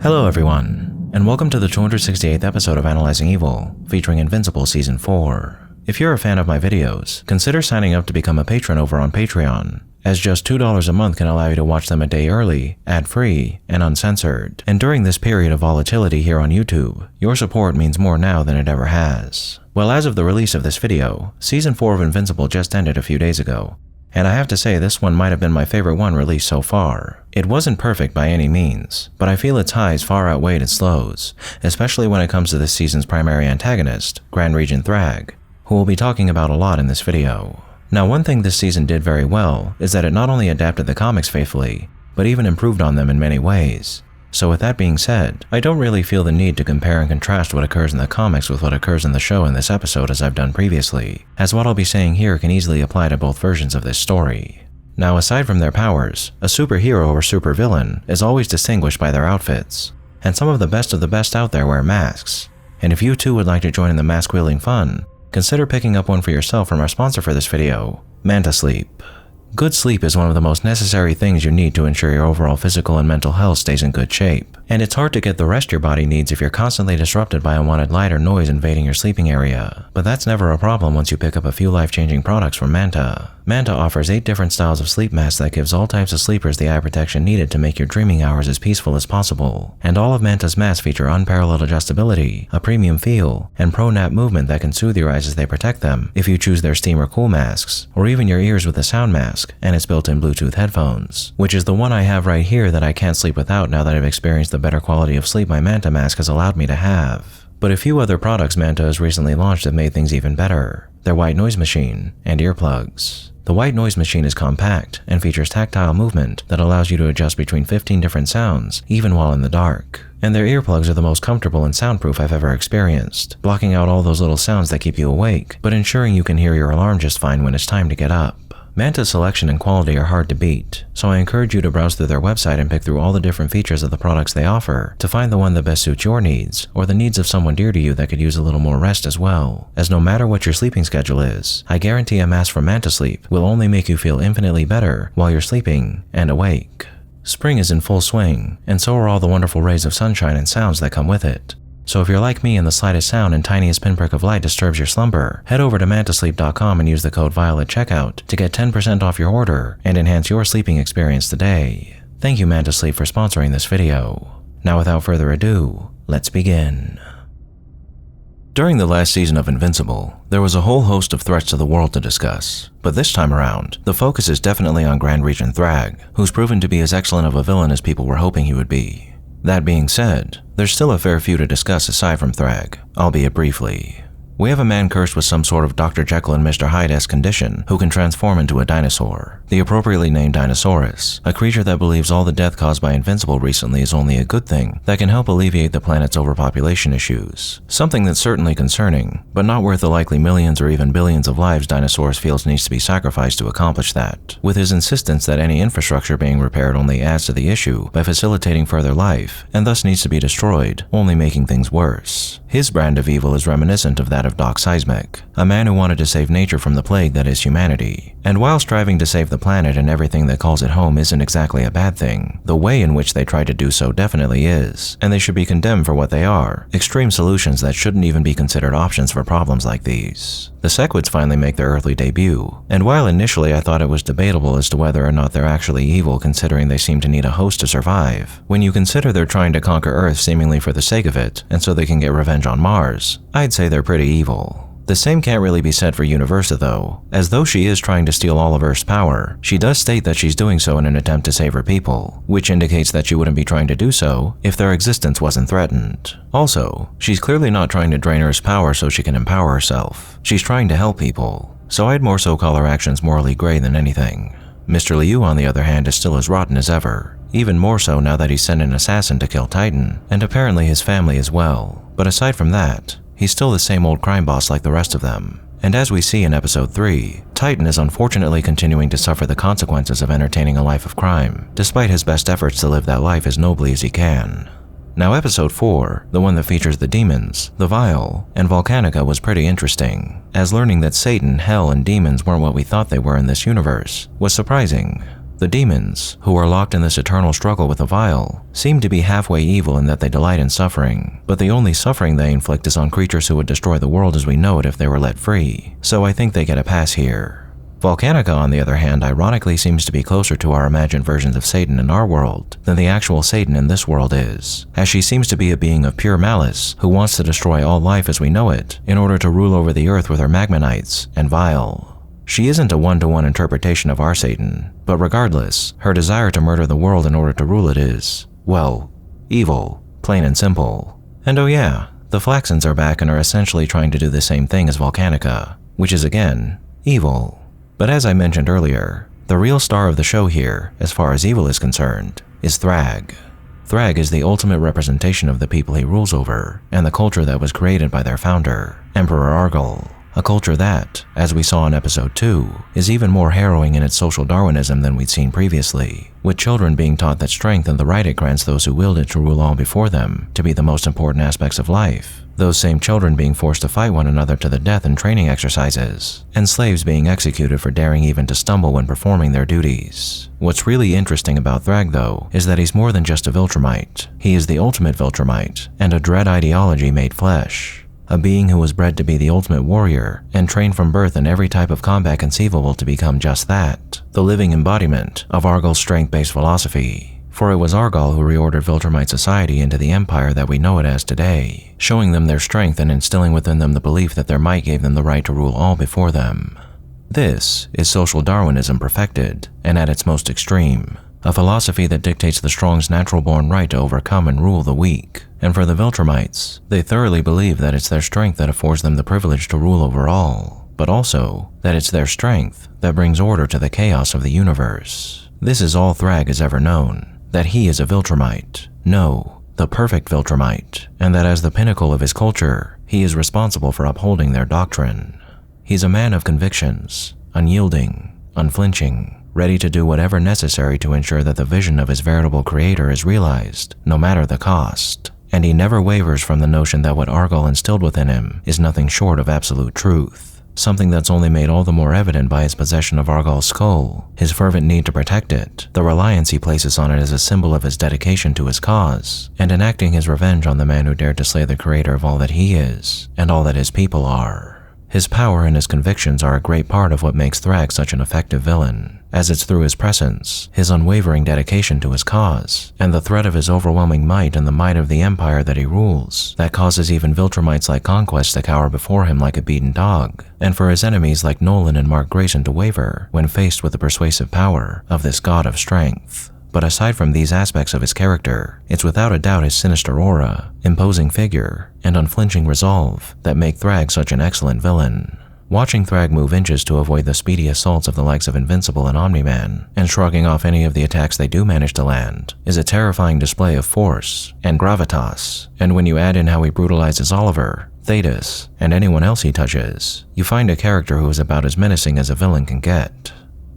Hello everyone, and welcome to the 268th episode of Analyzing Evil, featuring Invincible Season 4. If you're a fan of my videos, consider signing up to become a patron over on Patreon, as just $2 a month can allow you to watch them a day early, ad-free, and uncensored. And during this period of volatility here on YouTube, your support means more now than it ever has. Well, as of the release of this video, Season 4 of Invincible just ended a few days ago, and I have to say this one might have been my favorite one released so far. It wasn't perfect by any means, but I feel its highs far outweighed its lows, especially when it comes to this season's primary antagonist, Grand Regent Thragg, who we'll be talking about a lot in this video. Now, one thing this season did very well is that it not only adapted the comics faithfully, but even improved on them in many ways. So with that being said, I don't really feel the need to compare and contrast what occurs in the comics with what occurs in the show in this episode as I've done previously, as what I'll be saying here can easily apply to both versions of this story. Now, aside from their powers, a superhero or supervillain is always distinguished by their outfits, and some of the best out there wear masks. And if you too would like to join in the mask-wielding fun, consider picking up one for yourself from our sponsor for this video, Manta Sleep. Good sleep is one of the most necessary things you need to ensure your overall physical and mental health stays in good shape. And it's hard to get the rest your body needs if you're constantly disrupted by unwanted light or noise invading your sleeping area. But that's never a problem once you pick up a few life-changing products from Manta. Manta offers 8 different styles of sleep masks that gives all types of sleepers the eye protection needed to make your dreaming hours as peaceful as possible. And all of Manta's masks feature unparalleled adjustability, a premium feel, and pro-nap movement that can soothe your eyes as they protect them if you choose their steam or cool masks, or even your ears with a sound mask and its built-in Bluetooth headphones, which is the one I have right here that I can't sleep without now that I've experienced the better quality of sleep my Manta mask has allowed me to have. But a few other products Manta has recently launched have made things even better: their white noise machine and earplugs. The white noise machine is compact and features tactile movement that allows you to adjust between 15 different sounds, even while in the dark. And their earplugs are the most comfortable and soundproof I've ever experienced, blocking out all those little sounds that keep you awake, but ensuring you can hear your alarm just fine when it's time to get up. Manta's selection and quality are hard to beat, so I encourage you to browse through their website and pick through all the different features of the products they offer to find the one that best suits your needs, or the needs of someone dear to you that could use a little more rest as well. As no matter what your sleeping schedule is, I guarantee a mask from Manta Sleep will only make you feel infinitely better while you're sleeping and awake. Spring is in full swing, and so are all the wonderful rays of sunshine and sounds that come with it. So if you're like me and the slightest sound and tiniest pinprick of light disturbs your slumber, head over to mantasleep.com and use the code VIOLET at checkout to get 10% off your order and enhance your sleeping experience today. Thank you Manta Sleep for sponsoring this video. Now without further ado, let's begin. During the last season of Invincible, there was a whole host of threats to the world to discuss, but this time around, the focus is definitely on Grand Regent Thragg, who's proven to be as excellent of a villain as people were hoping he would be. That being said, there's still a fair few to discuss aside from Thragg, albeit briefly. We have a man cursed with some sort of Dr. Jekyll and Mr. Hyde-esque condition who can transform into a dinosaur, the appropriately named Dinosaurus, a creature that believes all the death caused by Invincible recently is only a good thing that can help alleviate the planet's overpopulation issues. Something that's certainly concerning, but not worth the likely millions or even billions of lives Dinosaurus feels needs to be sacrificed to accomplish that, with his insistence that any infrastructure being repaired only adds to the issue by facilitating further life, and thus needs to be destroyed, only making things worse. His brand of evil is reminiscent of that of Doc Seismic, a man who wanted to save nature from the plague that is humanity. And while striving to save the planet and everything that calls it home isn't exactly a bad thing, the way in which they try to do so definitely is, and they should be condemned for what they are: extreme solutions that shouldn't even be considered options for problems like these. The Sequids finally make their earthly debut, and while initially I thought it was debatable as to whether or not they're actually evil considering they seem to need a host to survive, when you consider they're trying to conquer Earth seemingly for the sake of it, and so they can get revenge on Mars, I'd say they're pretty evil. The same can't really be said for Universa though, as though she is trying to steal all of Earth's power, she does state that she's doing so in an attempt to save her people, which indicates that she wouldn't be trying to do so if their existence wasn't threatened. Also, she's clearly not trying to drain Earth's power so she can empower herself. She's trying to help people, so I'd more so call her actions morally gray than anything. Mr. Liu, on the other hand, is still as rotten as ever, even more so now that he's sent an assassin to kill Titan, and apparently his family as well. But aside from that, he's still the same old crime boss like the rest of them. And as we see in episode 3, Titan is unfortunately continuing to suffer the consequences of entertaining a life of crime, despite his best efforts to live that life as nobly as he can. Now episode 4, the one that features the demons, the Vial, and Volcanica was pretty interesting, as learning that Satan, hell, and demons weren't what we thought they were in this universe was surprising. The demons, who are locked in this eternal struggle with the vile, seem to be halfway evil in that they delight in suffering, but the only suffering they inflict is on creatures who would destroy the world as we know it if they were let free, so I think they get a pass here. Volcanica, on the other hand, ironically seems to be closer to our imagined versions of Satan in our world than the actual Satan in this world is, as she seems to be a being of pure malice who wants to destroy all life as we know it in order to rule over the earth with her magmanites and vile. She isn't a one-to-one interpretation of our Satan, but regardless, her desire to murder the world in order to rule it is, well, evil, plain and simple. And oh yeah, the Flaxens are back and are essentially trying to do the same thing as Volcanica, which is again, evil. But as I mentioned earlier, the real star of the show here, as far as evil is concerned, is Thragg. Thragg is the ultimate representation of the people he rules over, and the culture that was created by their founder, Emperor Argal. A culture that, as we saw in episode 2, is even more harrowing in its social Darwinism than we'd seen previously, with children being taught that strength and the right it grants those who wield it to rule all before them to be the most important aspects of life, those same children being forced to fight one another to the death in training exercises, and slaves being executed for daring even to stumble when performing their duties. What's really interesting about Thragg, though, is that he's more than just a Viltrumite. He is the ultimate Viltrumite, and a dread ideology made flesh. A being who was bred to be the ultimate warrior and trained from birth in every type of combat conceivable to become just that, the living embodiment of Argal's strength-based philosophy. For it was Argal who reordered Viltrumite society into the empire that we know it as today, showing them their strength and instilling within them the belief that their might gave them the right to rule all before them. This is social Darwinism perfected and at its most extreme. A philosophy that dictates the strong's natural-born right to overcome and rule the weak. And for the Viltrumites, they thoroughly believe that it's their strength that affords them the privilege to rule over all, but also that it's their strength that brings order to the chaos of the universe. This is all Thragg has ever known, that he is a Viltrumite. No, the perfect Viltrumite, and that as the pinnacle of his culture, he is responsible for upholding their doctrine. He's a man of convictions, unyielding, unflinching, ready to do whatever necessary to ensure that the vision of his veritable creator is realized, no matter the cost. And he never wavers from the notion that what Argal instilled within him is nothing short of absolute truth, something that's only made all the more evident by his possession of Argal's skull, his fervent need to protect it, the reliance he places on it as a symbol of his dedication to his cause, and enacting his revenge on the man who dared to slay the creator of all that he is, and all that his people are. His power and his convictions are a great part of what makes Thragg such an effective villain, as it's through his presence, his unwavering dedication to his cause, and the threat of his overwhelming might and the might of the empire that he rules, that causes even Viltrumites like Conquest to cower before him like a beaten dog, and for his enemies like Nolan and Mark Grayson to waver when faced with the persuasive power of this god of strength. But aside from these aspects of his character, it's without a doubt his sinister aura, imposing figure, and unflinching resolve that make Thragg such an excellent villain. Watching Thragg move inches to avoid the speedy assaults of the likes of Invincible and Omni-Man, and shrugging off any of the attacks they do manage to land, is a terrifying display of force and gravitas, and when you add in how he brutalizes Oliver, Thetis, and anyone else he touches, you find a character who is about as menacing as a villain can get.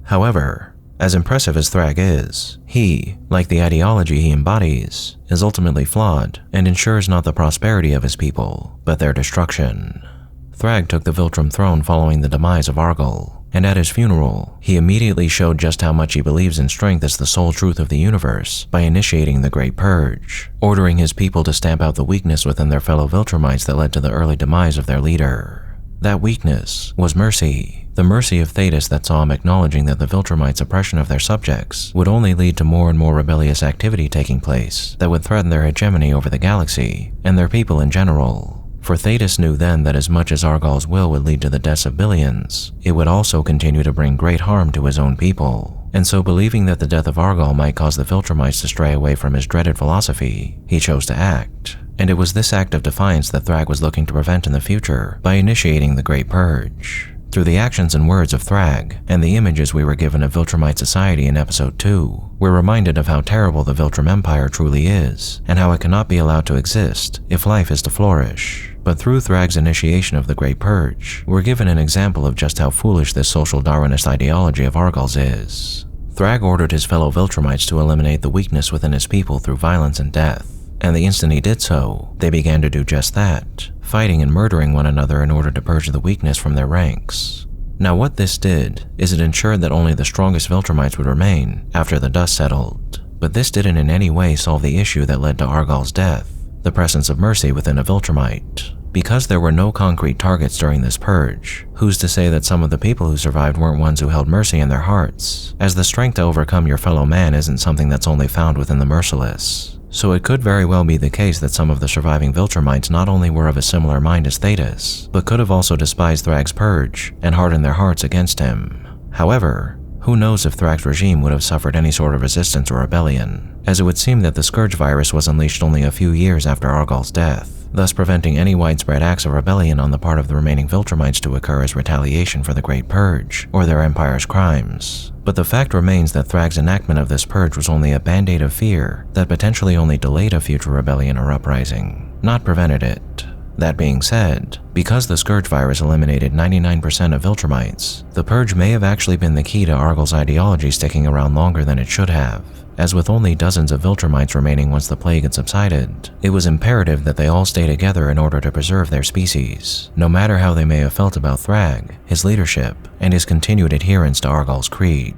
However, as impressive as Thragg is, he, like the ideology he embodies, is ultimately flawed and ensures not the prosperity of his people, but their destruction. Thragg took the Viltrum throne following the demise of Argal, and at his funeral, he immediately showed just how much he believes in strength as the sole truth of the universe by initiating the Great Purge, ordering his people to stamp out the weakness within their fellow Viltrumites that led to the early demise of their leader. That weakness was mercy, the mercy of Thetis that saw him acknowledging that the Viltrumites' oppression of their subjects would only lead to more and more rebellious activity taking place that would threaten their hegemony over the galaxy and their people in general. For Thetis knew then that as much as Argal's will would lead to the deaths of billions, it would also continue to bring great harm to his own people. And so believing that the death of Argal might cause the Viltrumites to stray away from his dreaded philosophy, he chose to act. And it was this act of defiance that Thragg was looking to prevent in the future by initiating the Great Purge. Through the actions and words of Thragg, and the images we were given of Viltrumite society in episode 2, we're reminded of how terrible the Viltrum Empire truly is, and how it cannot be allowed to exist if life is to flourish. But through Thragg's initiation of the Great Purge, we're given an example of just how foolish this social Darwinist ideology of Argal's is. Thragg ordered his fellow Viltrumites to eliminate the weakness within his people through violence and death. And the instant he did so, they began to do just that, fighting and murdering one another in order to purge the weakness from their ranks. Now what this did is it ensured that only the strongest Viltrumites would remain after the dust settled. But this didn't in any way solve the issue that led to Argal's death, the presence of mercy within a Viltrumite. Because there were no concrete targets during this purge, who's to say that some of the people who survived weren't ones who held mercy in their hearts, as the strength to overcome your fellow man isn't something that's only found within the merciless. So it could very well be the case that some of the surviving Viltrumites not only were of a similar mind as Thetis, but could have also despised Thragg's purge and hardened their hearts against him. However, who knows if Thragg's regime would have suffered any sort of resistance or rebellion, as it would seem that the Scourge virus was unleashed only a few years after Argal's death, thus preventing any widespread acts of rebellion on the part of the remaining Viltrumites to occur as retaliation for the Great Purge or their empire's crimes. But the fact remains that Thragg's enactment of this purge was only a band-aid of fear that potentially only delayed a future rebellion or uprising, not prevented it. That being said, because the Scourge virus eliminated 99% of Viltrumites, the purge may have actually been the key to Argal's ideology sticking around longer than it should have. As with only dozens of Viltrumites remaining once the plague had subsided, it was imperative that they all stay together in order to preserve their species, no matter how they may have felt about Thragg, his leadership, and his continued adherence to Argal's creed.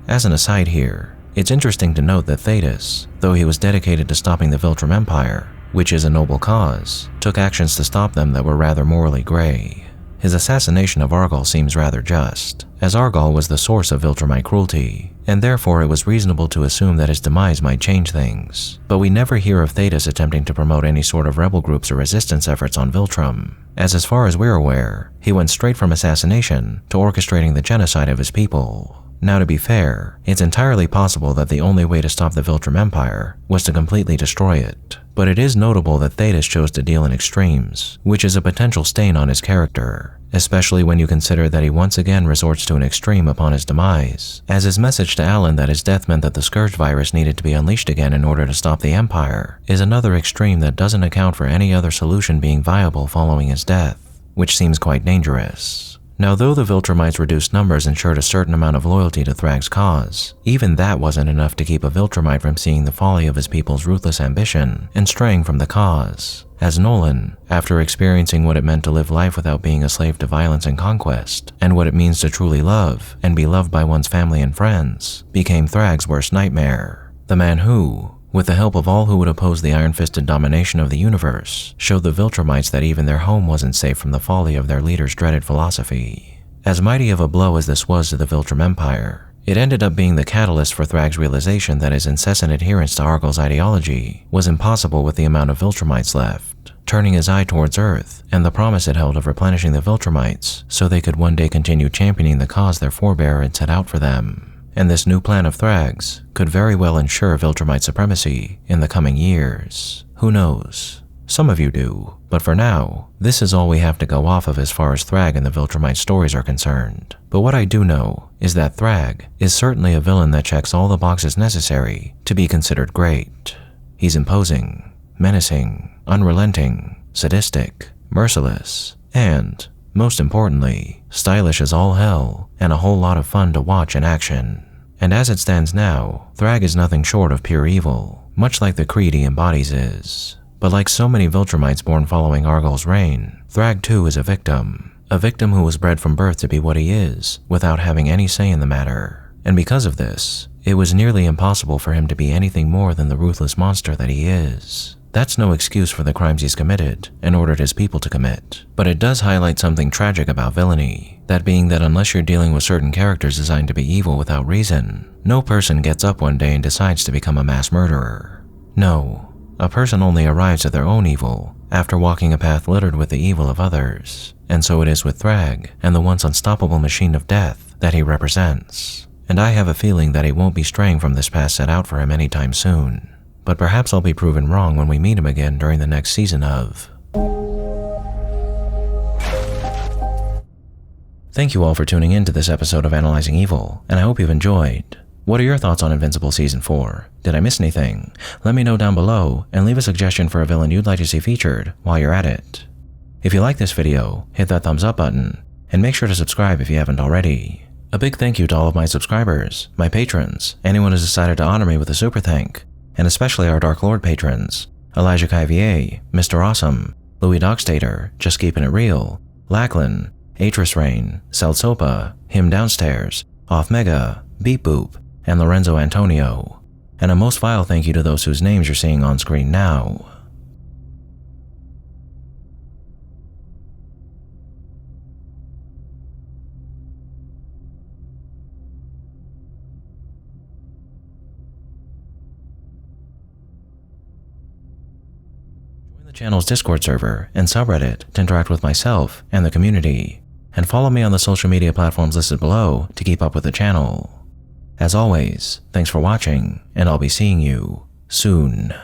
As an aside here, it's interesting to note that Thetis, though he was dedicated to stopping the Viltrum Empire, which is a noble cause, took actions to stop them that were rather morally gray. His assassination of Argal seems rather just, as Argal was the source of Viltrumite cruelty, and therefore it was reasonable to assume that his demise might change things. But we never hear of Thetis attempting to promote any sort of rebel groups or resistance efforts on Viltrum, as far as we're aware, he went straight from assassination to orchestrating the genocide of his people. Now to be fair, it's entirely possible that the only way to stop the Viltrum Empire was to completely destroy it. But it is notable that Thetis chose to deal in extremes, which is a potential stain on his character, especially when you consider that he once again resorts to an extreme upon his demise, as his message to Alan that his death meant that the Scourge virus needed to be unleashed again in order to stop the Empire is another extreme that doesn't account for any other solution being viable following his death, which seems quite dangerous. Now, though the Viltrumites' reduced numbers ensured a certain amount of loyalty to Thragg's cause, even that wasn't enough to keep a Viltrumite from seeing the folly of his people's ruthless ambition and straying from the cause, as Nolan, after experiencing what it meant to live life without being a slave to violence and conquest, and what it means to truly love and be loved by one's family and friends, became Thragg's worst nightmare. The man who, with the help of all who would oppose the iron-fisted domination of the universe, showed the Viltrumites that even their home wasn't safe from the folly of their leader's dreaded philosophy. As mighty of a blow as this was to the Viltrum Empire, it ended up being the catalyst for Thragg's realization that his incessant adherence to Argal's ideology was impossible with the amount of Viltrumites left, turning his eye towards Earth and the promise it held of replenishing the Viltrumites so they could one day continue championing the cause their forebear had set out for them. And this new plan of Thragg's could very well ensure Viltrumite supremacy in the coming years. Who knows? Some of you do, but for now, this is all we have to go off of as far as Thragg and the Viltrumite stories are concerned. But what I do know is that Thragg is certainly a villain that checks all the boxes necessary to be considered great. He's imposing, menacing, unrelenting, sadistic, merciless, and, most importantly, stylish as all hell, and a whole lot of fun to watch in action. And as it stands now, Thragg is nothing short of pure evil, much like the creed he embodies is. But like so many Viltrumites born following Argal's reign, Thragg too is a victim who was bred from birth to be what he is, without having any say in the matter. And because of this, it was nearly impossible for him to be anything more than the ruthless monster that he is. That's no excuse for the crimes he's committed and ordered his people to commit, but it does highlight something tragic about villainy, that being that unless you're dealing with certain characters designed to be evil without reason, no person gets up one day and decides to become a mass murderer. No, a person only arrives at their own evil after walking a path littered with the evil of others, and so it is with Thragg and the once unstoppable machine of death that he represents. And I have a feeling that he won't be straying from this path set out for him anytime soon. But perhaps I'll be proven wrong when we meet him again during the next season of... Thank you all for tuning in to this episode of Analyzing Evil, and I hope you've enjoyed. What are your thoughts on Invincible Season 4? Did I miss anything? Let me know down below, and leave a suggestion for a villain you'd like to see featured while you're at it. If you like this video, hit that thumbs up button, and make sure to subscribe if you haven't already. A big thank you to all of my subscribers, my patrons, anyone who's decided to honor me with a super thank, and especially our Dark Lord patrons, Elijah Kyvier, Mr. Awesome, Louis Dockstater, Just Keeping It Real, Lachlan, Atris Rain, Celsopa, Him Downstairs, Off Mega, Beep Boop, and Lorenzo Antonio. And a most vile thank you to those whose names you're seeing on screen now. Join the channel's Discord server and subreddit to interact with myself and the community, and follow me on the social media platforms listed below to keep up with the channel. As always, thanks for watching, and I'll be seeing you soon.